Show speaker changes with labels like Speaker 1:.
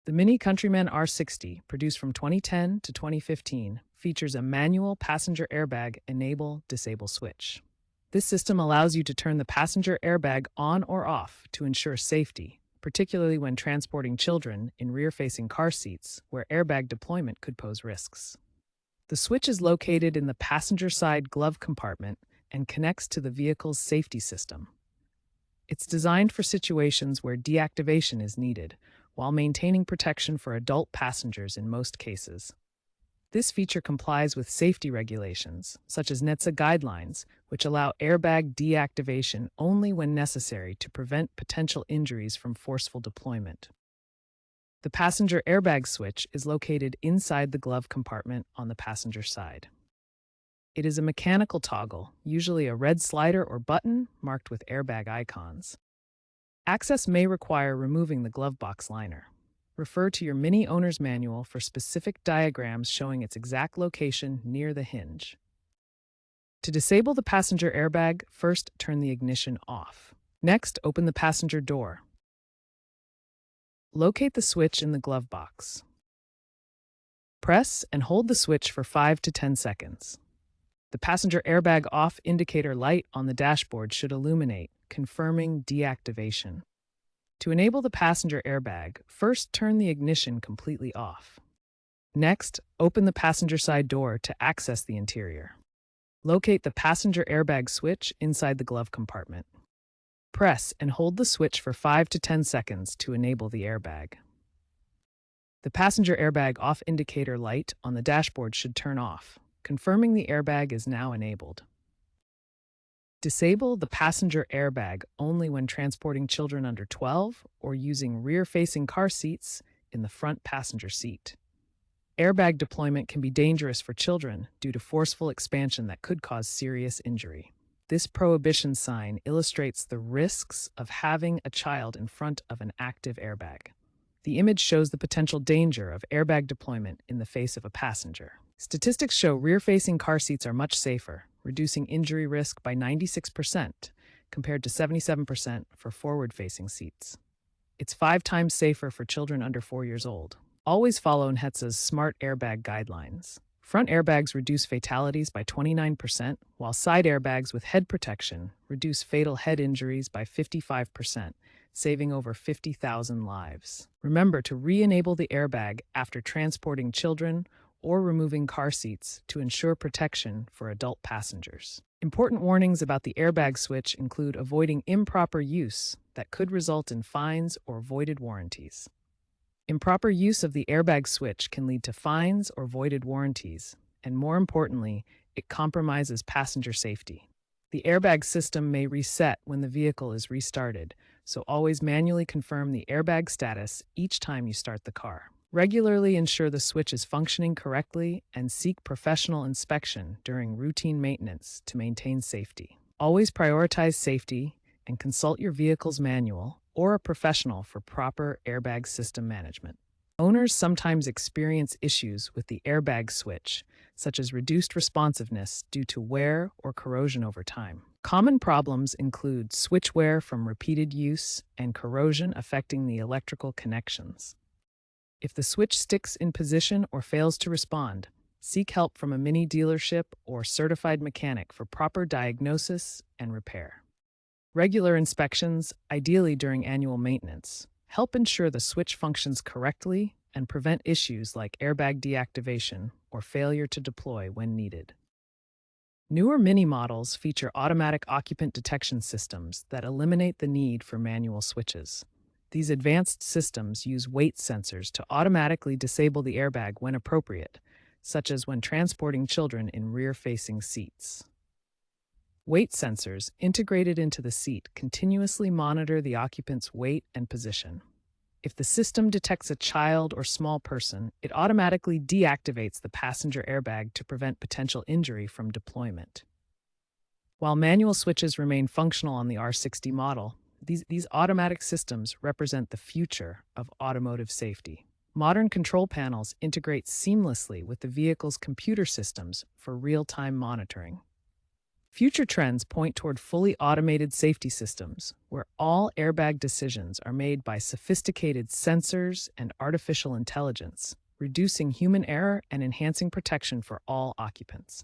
Speaker 1: The MINI Countryman R60, produced from 2010 to 2015, features a manual passenger airbag enable-disable switch. This system allows you to turn the passenger airbag on or off to ensure safety, particularly when transporting children in rear-facing car seats where airbag deployment could pose risks. The switch is located in the passenger side glove compartment and connects to the vehicle's safety system. It's designed for situations where deactivation is needed, while maintaining protection for adult passengers in most cases. This feature complies with safety regulations, such as NHTSA guidelines, which allow airbag deactivation only when necessary to prevent potential injuries from forceful deployment. The passenger airbag switch is located inside the glove compartment on the passenger side. It is a mechanical toggle, usually a red slider or button marked with airbag icons. Access may require removing the glove box liner. Refer to your MINI owner's manual for specific diagrams showing its exact location near the hinge. To disable the passenger airbag, first turn the ignition off. Next, open the passenger door. Locate the switch in the glove box. Press and hold the switch for 5 to 10 seconds. The passenger airbag off indicator light on the dashboard should illuminate, confirming deactivation. To enable the passenger airbag, first turn the ignition completely off. Next, open the passenger side door to access the interior. Locate the passenger airbag switch inside the glove compartment. Press and hold the switch for 5 to 10 seconds to enable the airbag. The passenger airbag off indicator light on the dashboard should turn off, confirming the airbag is now enabled. Disable the passenger airbag only when transporting children under 12 or using rear-facing car seats in the front passenger seat. Airbag deployment can be dangerous for children due to forceful expansion that could cause serious injury. This prohibition sign illustrates the risks of having a child in front of an active airbag. The image shows the potential danger of airbag deployment in the face of a passenger. Statistics show rear-facing car seats are much safer, reducing injury risk by 96% compared to 77% for forward-facing seats. It's 5 times safer for children under 4 years old. Always follow NHTSA's smart airbag guidelines. Front airbags reduce fatalities by 29%, while side airbags with head protection reduce fatal head injuries by 55%, saving over 50,000 lives. Remember to re-enable the airbag after transporting children or removing car seats to ensure protection for adult passengers. Important warnings about the airbag switch include avoiding improper use that could result in fines or voided warranties. Improper use of the airbag switch can lead to fines or voided warranties, and more importantly, it compromises passenger safety. The airbag system may reset when the vehicle is restarted, so always manually confirm the airbag status each time you start the car. Regularly ensure the switch is functioning correctly and seek professional inspection during routine maintenance to maintain safety. Always prioritize safety and consult your vehicle's manual or a professional for proper airbag system management. Owners sometimes experience issues with the airbag switch, such as reduced responsiveness due to wear or corrosion over time. Common problems include switch wear from repeated use and corrosion affecting the electrical connections. If the switch sticks in position or fails to respond, seek help from a MINI dealership or certified mechanic for proper diagnosis and repair. Regular inspections, ideally during annual maintenance, help ensure the switch functions correctly and prevent issues like airbag deactivation or failure to deploy when needed. Newer MINI models feature automatic occupant detection systems that eliminate the need for manual switches. These advanced systems use weight sensors to automatically disable the airbag when appropriate, such as when transporting children in rear-facing seats. Weight sensors integrated into the seat continuously monitor the occupant's weight and position. If the system detects a child or small person, it automatically deactivates the passenger airbag to prevent potential injury from deployment. While manual switches remain functional on the R60 model, these automatic systems represent the future of automotive safety. Modern control panels integrate seamlessly with the vehicle's computer systems for real-time monitoring. Future trends point toward fully automated safety systems, where all airbag decisions are made by sophisticated sensors and artificial intelligence, reducing human error and enhancing protection for all occupants.